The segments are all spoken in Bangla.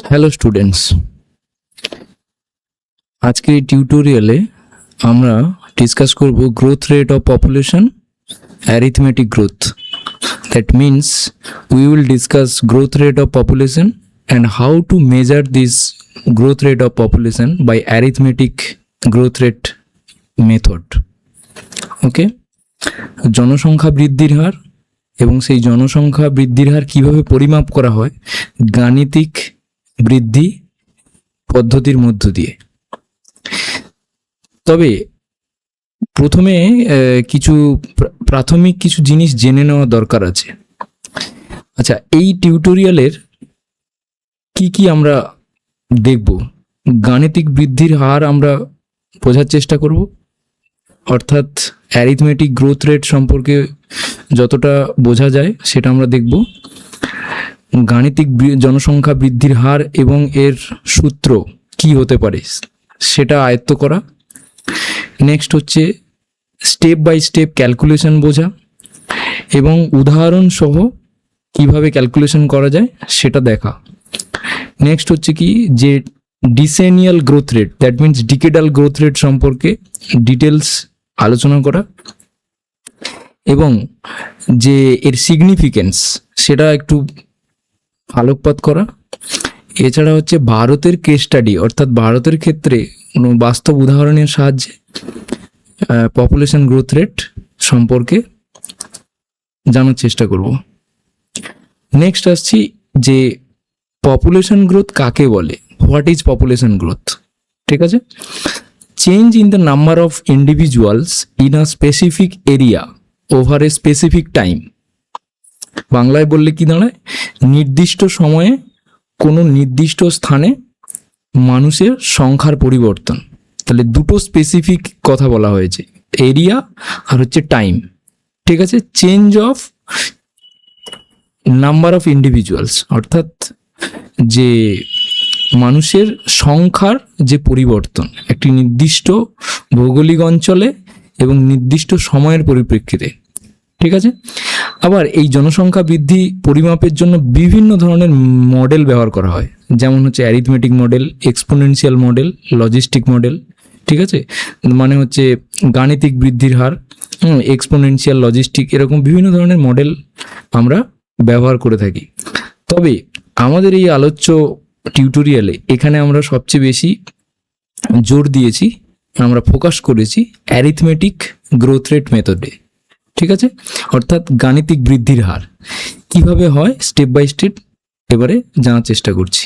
হ্যালো স্টুডেন্টস, আজকের এই টিউটোরিয়ালে আমরা ডিসকাস করব growth rate of population, arithmetic growth. That means we will discuss growth rate of population and how to measure this growth rate of population by arithmetic growth rate method. Okay, জনসংখ্যা বৃদ্ধির হার এবং সেই জনসংখ্যা বৃদ্ধির হার কীভাবে পরিমাপ করা হয় গাণিতিক বৃদ্ধি পদ্ধতির মধ্য দিয়ে। তবে প্রথমে কিছু প্রাথমিক কিছু জিনিস জেনে নেওয়া দরকার আছে। আচ্ছা, এই টিউটোরিয়ালের কি আমরা দেখব? গাণিতিক বৃদ্ধির হার আমরা বোঝার চেষ্টা করব, অর্থাৎ অ্যারিথমেটিক গ্রোথ রেট সম্পর্কে যতটা বোঝা যায় সেটা আমরা দেখব। গাণিতিক জনসংখ্যা বৃদ্ধির হার এবং এর সূত্র কি হতে পারে সেটা আয়ত্ত করা। নেক্সট হচ্ছে স্টেপ বাই স্টেপ ক্যালকুলেশন বোঝা এবং উদাহরণ সহ কিভাবে ক্যালকুলেশন করা যায় সেটা দেখা। নেক্সট হচ্ছে কি যে decennial growth rate, that means decadal growth rate সম্পর্কে ডিটেলস আলোচনা করা এবং যে এর সিগনিফিকেন্স সেটা একটু আলোকপাত করা। এছাড়া হচ্ছে ভারতের কেস স্টাডি, অর্থাৎ ভারতের ক্ষেত্রে কোনো বাস্তব উদাহরণের সাহায্যে পপুলেশন গ্রোথ রেট সম্পর্কে জানার চেষ্টা করব। নেক্সট আসছি যে পপুলেশন গ্রোথ কাকে বলে, হোয়াট ইজ পপুলেশন গ্রোথ। ঠিক আছে, change in the number of individuals in a specific area over a specific time. বাংলায় বললে কি দাঁড়ায়? নির্দিষ্ট সময়ে কোনো নির্দিষ্ট স্থানে মানুষের সংখ্যার পরিবর্তন। তাহলে দুটো স্পেসিফিক কথা বলা হয়েছে, এরিয়া আর হচ্ছে টাইম। ঠিক আছে, change of number of individuals, অর্থাৎ যে মানুষের সংখ্যার যে পরিবর্তন একটি নির্দিষ্ট ভৌগোলিক অঞ্চলে এবং নির্দিষ্ট সময়ের পরিপ্রেক্ষিতে। ঠিক আছে, আবার এই জনসংখ্যা বৃদ্ধি পরিমাপের জন্য বিভিন্ন ধরনের মডেল ব্যবহার করা হয়, যেমন হচ্ছে arithmetic model, exponential model, logistic model. ঠিক আছে, মানে হচ্ছে গাণিতিক বৃদ্ধির হার, এক্সপোনেনশিয়াল, লজিস্টিক, এরকম বিভিন্ন ধরনের মডেল আমরা ব্যবহার করে থাকি। তবে আমাদের এই আলোচ্য টিউটোরিয়ালে এখানে আমরা সবচেয়ে বেশি জোর দিয়েছি, আমরা ফোকাস করেছি অ্যারিথমেটিক গ্রোথ রেট মেথডে। ঠিক আছে, অর্থাৎ গাণিতিক বৃদ্ধির হার কিভাবে হয় স্টেপ বাই স্টেপ এবারে জানার চেষ্টা করছি।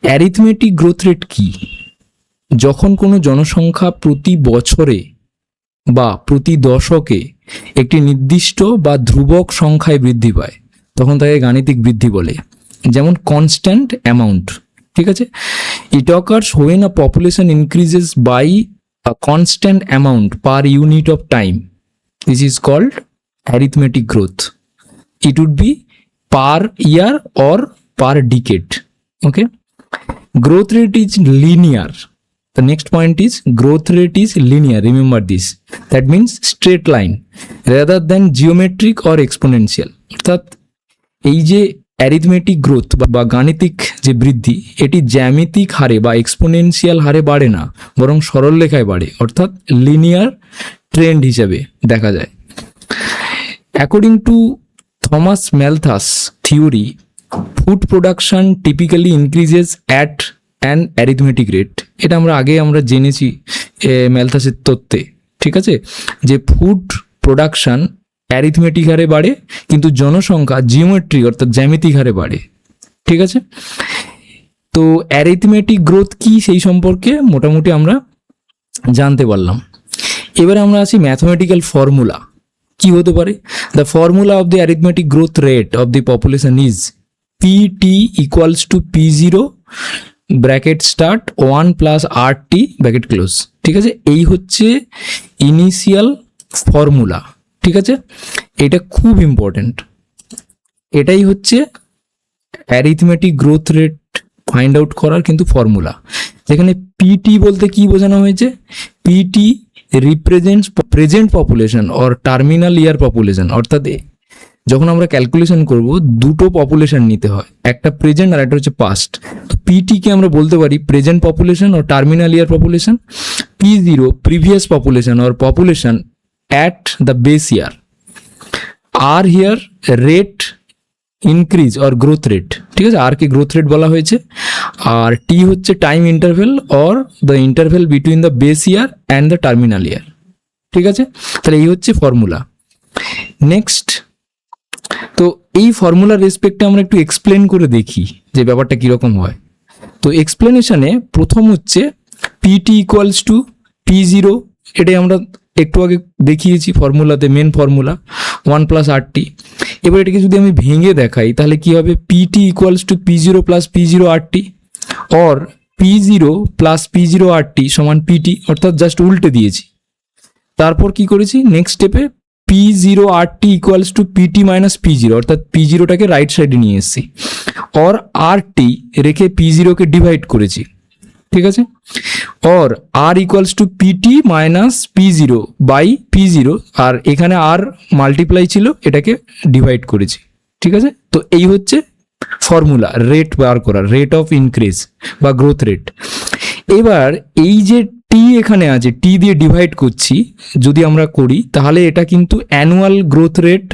অ্যারিথমেটিক গ্রোথ রেট কি? যখন কোনো জনসংখ্যা প্রতি বছরে বা প্রতি দশকে একটি নির্দিষ্ট বা ধ্রুবক সংখ্যায় বৃদ্ধি পায় তখন তাকে গাণিতিক বৃদ্ধি বলে। যেমন কনস্ট্যান্ট অ্যামাউন্ট। ঠিক আছে, it occurs when a population increases by a constant amount per unit of time. This is called arithmetic growth. It would be per year or per decade. Okay. Growth rate is linear. The next point is growth rate is linear. Remember this. That means straight line rather than geometric or exponential. অর্থাৎ এই যে অ্যারিথমেটিক গ্রোথ বা গাণিতিক যে বৃদ্ধি, এটি জ্যামিতিক হারে বা এক্সপোনেনশিয়াল হারে বাড়ে না, বরং সরলরেখায় বাড়ে, অর্থাৎ লিনিয়ার ট্রেন্ড হিসেবে দেখা যায়। According to Thomas Malthus theory, food production typically increases at an arithmetic rate. এটা আমরা জেনেছি ম্যালথাসের তত্ত্বে। ঠিক আছে, যে ফুড প্রোডাকশন অ্যারিথমেটিক হারে বাড়ে কিন্তু জনসংখ্যা জিওমেট্রিক অর্থাৎ জ্যামিতিক হারে বাড়ে। ঠিক আছে, তো অ্যারিথমেটিক গ্রোথ কি সেই সম্পর্কে মোটামুটি আমরা জানতে পারলাম। এবারে আমরা আসি ম্যাথমেটিক্যাল ফর্মুলা কি হতে পারে। The formula of the arithmetic growth rate of the population is PT equals to P0 bracket start 1 plus RT bracket close. ঠিক আছে, এই হচ্ছে ইনিশিয়াল ফর্মুলা। ঠিক আছে, এটা খুব ইম্পর্টেন্ট। এটাই হচ্ছে arithmetic growth rate find out করার কিন্তু ফর্মুলা। যেখানে পিটি বলতে কি বোঝানো হয়েছে? PT represents present population or terminal year population, অর্থাৎ যখন আমরা ক্যালকুলেশন করব দুটো পপুলেশন নিতে হয়, একটা প্রেজেন্ট আর একটা হচ্ছে পাস্ট। তো পিটিকে আমরা বলতে পারি প্রেজেন্ট পপুলেশন ও terminal year population, P0 previous population or population at the base year, আর here rate increase or growth rate, ঠিক আছে, আর কে গ্রোথ রেট বলা হয়েছে, আর টি হচ্ছে time interval or the interval between the base year and the terminal year, ঠিক আছে। তাহলে এই হচ্ছে ফর্মুলা। নেক্সট, তো এই ফর্মুলার রেসপেক্টে আমরা একটু এক্সপ্লেন করে দেখি যে ব্যাপারটা কীরকম হয়। তো এক্সপ্লেনেশনে প্রথম হচ্ছে পিটি ইকুয়ালস টু P0, এটাই আমরা একটু আগে দেখিয়েছি ফর্মুলাতে, মেন ফর্মুলা 1 + RT। এবার এটাকে যদি আমি ভেঙে দেখাই তাহলে কি হবে, PT equals to P0 + P0 RT or P0 + P0 RT সমান পিটি, অর্থাৎ জাস্ট উল্টে দিয়েছি। তারপর কি করেছি, নেক্সট স্টেপে P0 RT equals to PT minus P0, অর্থাৎ P0টাকে রাইট সাইডে নিয়ে এসেছি, অর RT রেখে P0কে ডিভাইড করেছি, ঠিক আছে, or R equals to PT minus P0 by P0, আর এখানে আর মাল্টিপ্লাই ছিল, এটাকে ডিভাইড করেছি, ঠিক আছে। তো এই হচ্ছে ফর্মুলা, রেট বার করা, রেট অফ ইনক্রিজ বা গ্রোথ রেট। এবার এই যে টি এখানে আছে, টি দিয়ে ডিভাইড করছি যদি আমরা করি, তাহলে এটা কিন্তু annual growth rate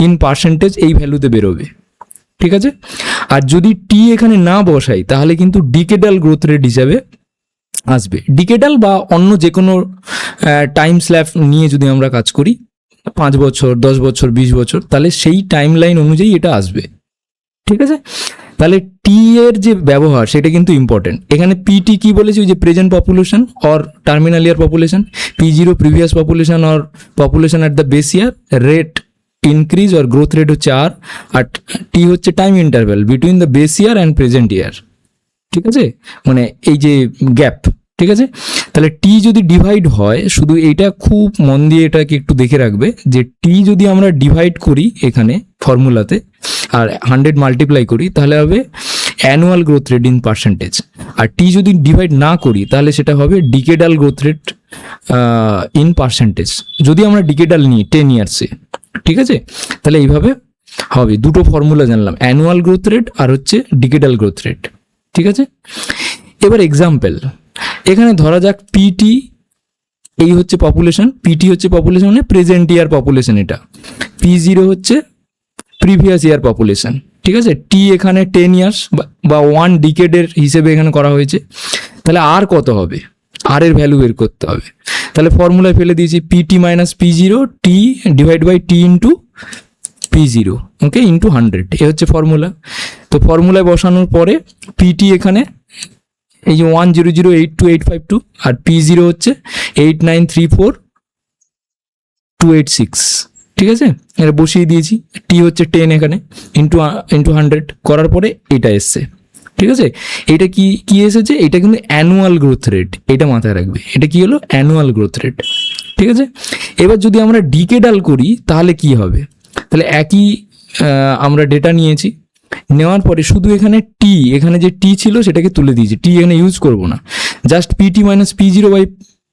in percentage এই ভ্যালুতে বেরোবে, ঠিক আছে। আর যদি টি এখানে না বসাই তাহলে কিন্তু ডিকেডাল গ্রোথ রেট হিসাবে আসবে। ডিকেডাল বা অন্য যে কোনো টাইম স্ল্যাব নিয়ে যদি আমরা কাজ করি, 5 বছর, 10 বছর, 20 বছর, তাহলে সেই টাইম লাইন অনুযায়ী এটা আসবে, ঠিক আছে। তাহলে টি এর যে ব্যবহার সেটা কিন্তু ইম্পর্টেন্ট। এখানে পিটি কি বলেছি, ওই যে present population or terminal year population, P0 previous population or population at the base year, rate increase or growth rate হচ্ছে আর টি হচ্ছে time interval between the base year and present year, ঠিক আছে, মানে এই যে গ্যাপ, ঠিক আছে। তাহলে টি যদি ডিভাইড হয়, শুধু এইটা খুব মন দিয়ে এটাকে একটু দেখে রাখবে যে টি যদি আমরা ডিভাইড করি এখানে ফর্মুলাতে আর 100 মাল্টিপ্লাই করি, তাহলে হবে annual growth rate in percentage. আর টি যদি ডিভাইড না করি তাহলে সেটা হবে decadal growth rate in percentage, যদি আমরা ডিকেডাল নিই 10 ইয়ার্সে, ঠিক আছে। তাহলে এইভাবে হবে, দুটো ফর্মুলা জানলাম, অ্যানুয়াল গ্রোথ রেট আর হচ্ছে ডিকেডাল গ্রোথ রেট, ঠিক আছে। এবার এক্সাম্পল, এখানে ধরা যাক পিটি এই হচ্ছে পপুলেশন, পিটি হচ্ছে পপুলেশন মানে প্রেজেন্ট ইয়ার পপুলেশন, এটা P0 হচ্ছে প্রিভিয়াস ইয়ার পপুলেশন, ঠিক আছে। টি এখানে 10 ইয়ার্স বা 1 ডিকেডের হিসেবে এখানে করা হয়েছে। তাহলে আর কত হবে, আর এর ভ্যালু বের করতে হবে। তাহলে ফর্মুলায় ফেলে দিয়েছি PT minus P0 T divide by T into P0, okay, into 100, এ হচ্ছে ফর্মুলা। তো ফর্মুলায় বসানোর পরে পিটি এখানে এই যে 100,82852 আর P0 হচ্ছে 8934,286, ঠিক আছে, এটা বসিয়ে দিয়েছি। টি হচ্ছে 10 এখানে ইন্টু 100 করার পরে এটা এসছে, ঠিক আছে। এটা কি এসেছে, এটা কিন্তু অ্যানুয়াল গ্রোথ রেট, এটা মাথায় রাখবে, এটা কি হলো অ্যানুয়াল গ্রোথ রেট, ঠিক আছে। এবার যদি আমরা ডিকেডাল করি তাহলে কি হবে, তাহলে একই আমরা ডেটা নিয়েছি, নেওয়ার পরে শুধু এখানে টি, এখানে যে টি ছিল সেটাকে তুলে দিয়েছি, টি এখানে ইউজ করব না, just PT minus P0 by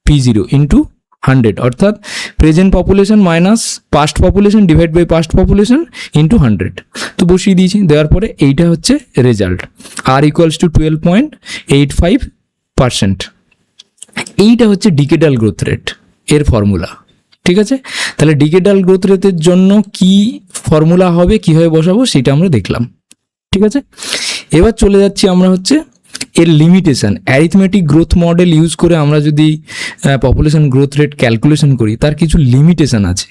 P0 into 100, অর্থাৎ present population minus past population divide by past population into 100, তো বসিয়ে দিয়েছি। দেওয়ার পরে এইটা হচ্ছে রেজাল্ট, আর ইকুয়ালস টু 12.85%। এইটা হচ্ছে ডিকেডাল গ্রোথ রেট এর ফর্মুলা, ঠিক আছে। তাহলে ডিকেডাল গ্রোথ রেটের জন্য কি ফর্মুলা হবে, কীভাবে বসাবো সেটা আমরা দেখলাম, ঠিক আছে। এবার চলে যাচ্ছি আমরা হচ্ছে এর limitation. Arithmetic growth model use করে আমরা যদি পপুলেশন গ্রোথ রেট ক্যালকুলেশন করি, তার কিছু লিমিটেশন আছে,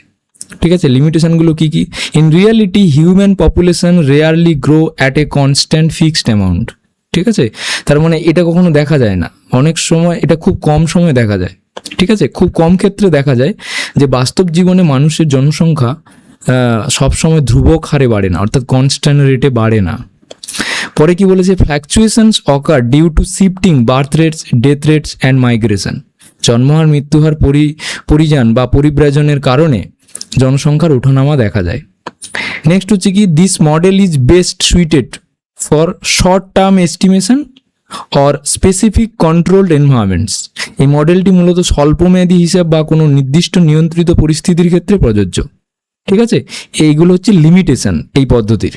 ঠিক আছে। লিমিটেশনগুলো কি কি, in reality human population rarely grow at a constant fixed amount, ঠিক আছে। তার মানে এটা কখনো দেখা যায় না, অনেক সময় এটা খুব কম সময় দেখা যায়, ঠিক আছে। খুব কম ক্ষেত্রে দেখা যায় যে বাস্তব জীবনে মানুষের জনসংখ্যা সবসময় ধ্রুবক হারে বাড়ে না, অর্থাৎ কনস্ট্যান্ট রেটে বাড়ে না। পরে কি বলেছে, fluctuations occur due to shifting birth rates, death rates and migration. জন্মহার মৃত্যুহার পরিযান বা পরিব্রাজনের কারণে জনসংখ্যার ওঠানামা দেখা যায়। নেক্সট হচ্ছে কি, this model is best suited for short term estimation or specific controlled environments. এই মডেলটি মূলত স্বল্পমেয়াদী হিসাব বা কোনো নির্দিষ্ট নিয়ন্ত্রিত পরিস্থিতির ক্ষেত্রে প্রযোজ্য, ঠিক আছে, এইগুলো হচ্ছে লিমিটেশন এই পদ্ধতির।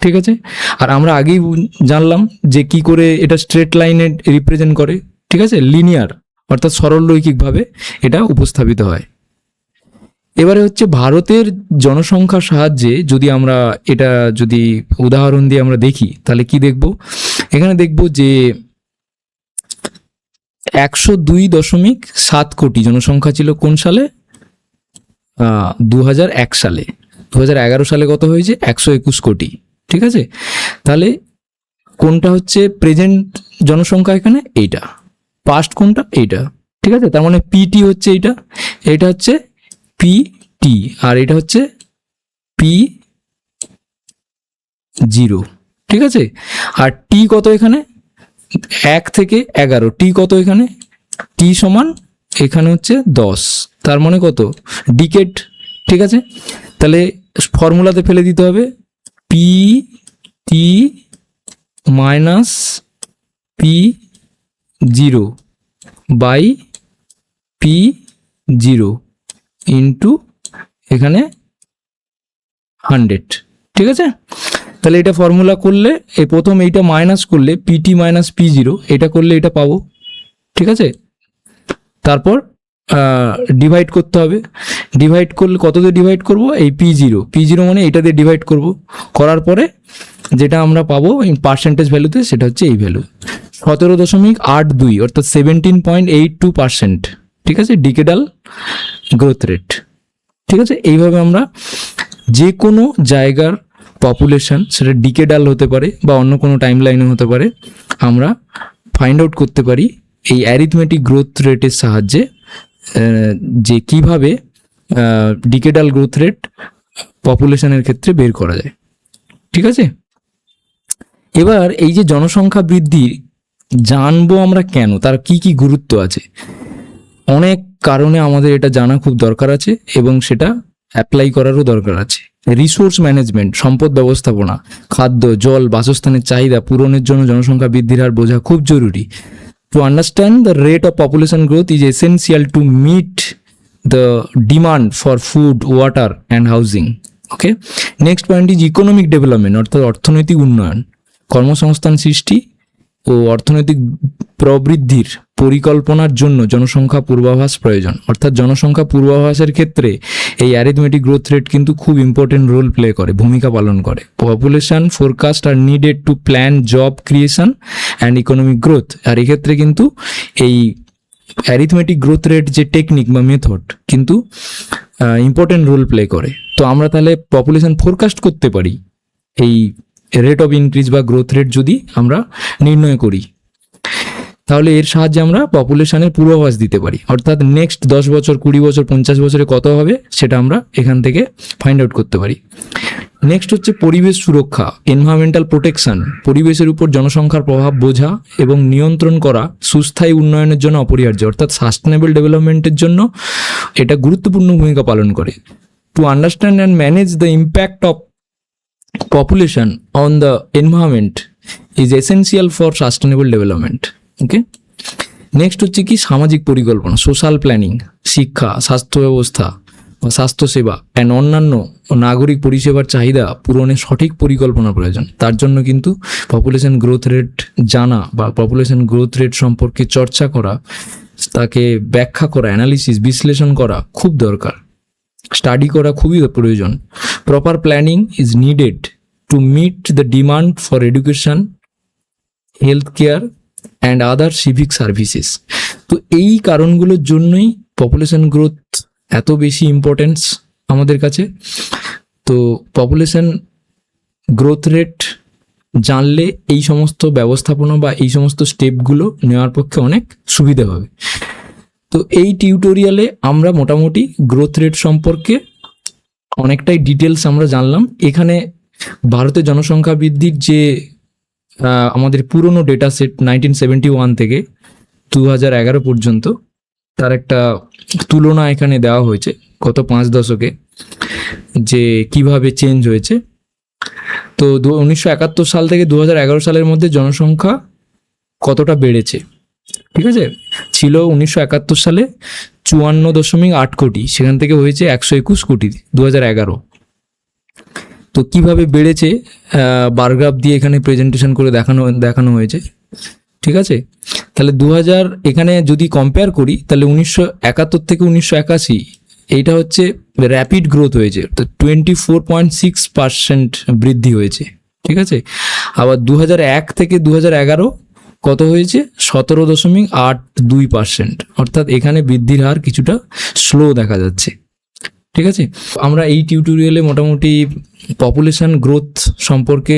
ঠিক আছে, আর আমরা আগেই জানলাম যে কি করে এটা স্ট্রেট লাইনে রিপ্রেজেন্ট করে। ঠিক আছে, লিনিয়ার অর্থাৎ সরলরৈখিকভাবে এটা উপস্থাপিত হয়। এবারে হচ্ছে ভারতের জনসংখ্যার সাহায্যে যদি আমরা এটা যদি উদাহরণ দিয়ে আমরা দেখি, তাহলে কি দেখব, এখানে দেখব যে 102.7 কোটি জনসংখ্যা ছিল কোন সালে, 2001 সালে। 2011 সালে কত হয়েছে, 121 কোটি। ঠিক আছে, তাহলে কোনটা হচ্ছে প্রেজেন্ট জনসংখ্যা এখানে, এইটা। পাস্ট কোনটা, এইটা। ঠিক আছে, তার মানে পিটি হচ্ছে এইটা, এটা হচ্ছে পিটি, আর এটা হচ্ছে P0। ঠিক আছে, আর টি কত এখানে, 1 থেকে 11, টি কত এখানে, টি সমান এখানে হচ্ছে 10, তার মানে কত, ডিকেড। ঠিক আছে, তাহলে ফর্মুলাতে ফেলে দিতে হবে, P T minus P0 by P0 into এখানে 100। ঠিক আছে, তাহলে এটা ফর্মুলা করলে এই প্রথম এইটা মাইনাস করলে পিটি মাইনাস P0 এটা করলে এটা পাবো। ঠিক আছে, তারপর ডিভাইড করতে হবে, ডিভাইড করলে কত দিয়ে ডিভাইড করব, এই P0 মানে এটা দিয়ে ডিভাইড করব, করার পরে যেটা আমরা পাবো পার্সেন্টেজ ভ্যালুতে সেটা হচ্ছে এই ভ্যালু 17.82 অর্থাৎ 17.82%। ঠিক আছে, ডিকেডাল গ্রোথ রেট। ঠিক আছে, এইভাবে আমরা যে কোনো জায়গার পপুলেশন, সেটা ডিকেডাল হতে পারে বা অন্য কোনো টাইম লাইনে হতে পারে, আমরা ফাইন্ড আউট করতে পারি এই অ্যারিথমেটিক গ্রোথ রেটের সাহায্যে, যে কিভাবে ডিকেডাল গ্রোথ রেট পপুলেশনের ক্ষেত্রে বের করা যায়। ঠিক আছে, এবার এই যে জনসংখ্যা বৃদ্ধি জানবো আমরা কেন, তার কি কি গুরুত্ব আছে, অনেক কারণে আমাদের এটা জানা খুব দরকার আছে এবং সেটা অ্যাপ্লাই করারও দরকার আছে। রিসোর্স ম্যানেজমেন্ট, সম্পদ ব্যবস্থাপনা, খাদ্য, জল, বাসস্থানের চাহিদা পূরণের জন্য জনসংখ্যা বৃদ্ধির হার বোঝা খুব জরুরি। To understand the rate of population growth is essential to meet the demand for food, water and housing. Okay, next point is economic development অর্থাৎ অর্থনৈতিক উন্নয়ন, কর্মসংস্থান সৃষ্টি ও অর্থনৈতিক প্রবৃদ্ধির পরিকল্পনার জন্য জনসংখ্যা পূর্বাভাস প্রয়োজন। অর্থাৎ জনসংখ্যা পূর্বাভাসের ক্ষেত্রে এই অ্যারিথমেটিক গ্রোথ রেট কিন্তু খুব ইম্পর্টেন্ট রোল প্লে করে, ভূমিকা পালন করে। Population forecast are needed to plan job creation and economic growth. আর এক্ষেত্রে কিন্তু এই অ্যারিথমেটিক গ্রোথ রেট যে টেকনিক বা মেথড কিন্তু ইম্পর্টেন্ট রোল প্লে করে। তো আমরা তাহলে পপুলেশন ফোরকাস্ট করতে পারি এই রেট অফ ইনক্রিজ বা গ্রোথ রেট যদি আমরা নির্ণয় করি, তাহলে এর সাহায্যে আমরা পপুলেশনের পূর্বাভাস দিতে পারি। অর্থাৎ নেক্সট 10 বছর, 20 বছর, 50 বছরে কত হবে সেটা আমরা এখান থেকে ফাইন্ড আউট করতে পারি। নেক্সট হচ্ছে পরিবেশ সুরক্ষা, এনভায়রনমেন্টাল প্রোটেকশন, পরিবেশের উপর জনসংখ্যার প্রভাব বোঝা এবং নিয়ন্ত্রণ করা সুস্থায়ী উন্নয়নের জন্য অপরিহার্য। অর্থাৎ সাস্টেনেবল ডেভেলপমেন্টের জন্য এটা গুরুত্বপূর্ণ ভূমিকা পালন করে। To understand and manage the impact of population on the environment is essential for sustainable development. Okay, next হচ্ছে কি সামাজিক পরিকল্পনা, সোশ্যাল প্ল্যানিং, শিক্ষা, স্বাস্থ্য ব্যবস্থা বা স্বাস্থ্যসেবা অ্যান্ড অন্যান্য নাগরিক পরিষেবার চাহিদা পূরণের সঠিক পরিকল্পনা প্রয়োজন। তার জন্য কিন্তু পপুলেশন গ্রোথ রেট জানা বা পপুলেশন গ্রোথ রেট সম্পর্কে চর্চা করা, তাকে ব্যাখ্যা করা, অ্যানালিসিস, বিশ্লেষণ করা খুব দরকার, স্টাডি করা খুবই প্রয়োজন। Proper planning is needed to meet the demand for education, health care and other civic services. তো এই কারণগুলোর জন্যই পপুলেশন গ্রোথ এত বেশি ইম্পর্টেন্স আমাদের কাছে। তো পপুলেশন গ্রোথ রেট জানলে এই সমস্ত ব্যবস্থাপনা বা এই সমস্ত স্টেপগুলো নেওয়ার পক্ষে অনেক সুবিধা হবে। তো এই টিউটোরিয়ালে আমরা মোটামুটি গ্রোথ রেট সম্পর্কে অনেকটাই ডিটেলস আমরা জানলাম। এখানে ভারতের জনসংখ্যা বৃদ্ধির যে আমাদের পুরনো ডেটা সেট 1971 থেকে 2011 পর্যন্ত, তার একটা তুলনা এখানে দেওয়া হয়েছে গত 5 দশকে যে কিভাবে চেঞ্জ হয়েছে। তো 1971 সাল থেকে 2011 সালের মধ্যে জনসংখ্যা কতটা বেড়েছে, ঠিক আছে, ছিল 1971 সালে 54.8 কোটি, সেখান থেকে হয়েছে 121 কোটি 2011। তো কিভাবে বেড়েছে বার গ্রাফ দিয়ে এখানে প্রেজেন্টেশন করে দেখানো হয়েছে, ঠিক আছে। তাহলে 2000 এখানে যদি কম্পেয়ার করি তাহলে 1971 থেকে 1981 এইটা হচ্ছে র্যাপিড গ্রোথ হয়েছে, তো 24.6% বৃদ্ধি হয়েছে, ঠিক আছে। আবার 2001 থেকে 2011 কত হয়েছে, 17.82%, অর্থাৎ এখানে বৃদ্ধির হার কিছুটা স্লো দেখা যাচ্ছে, ঠিক আছে। আমরা এই টিউটোরিয়ালে মোটামুটি পপুলেশন গ্রোথ সম্পর্কে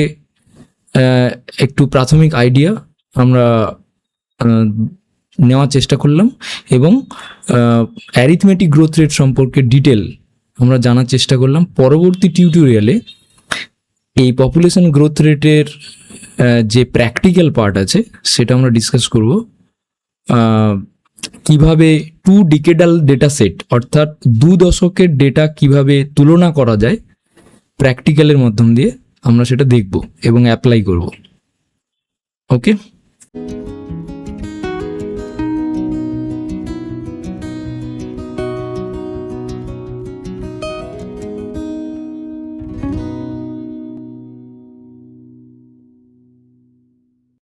একটু প্রাথমিক আইডিয়া আমরা নেওয়ার চেষ্টা করলাম, এবং অ্যারিথমেটিক গ্রোথ রেট সম্পর্কে ডিটেল আমরা জানার চেষ্টা করলাম। পরবর্তী টিউটোরিয়ালে এই পপুলেশন গ্রোথ রেটের যে প্র্যাকটিক্যাল পার্ট আছে সেটা আমরা ডিসকাস করব। কিভাবে 2 ডিকেডাল ডেটা সেট অর্থাৎ 2 দশকের ডেটা কিভাবে তুলনা করা যায় প্র্যাকটিক্যালের মাধ্যম দিয়ে আমরা সেটা দেখব এবং অ্যাপ্লাই করব। ওকে।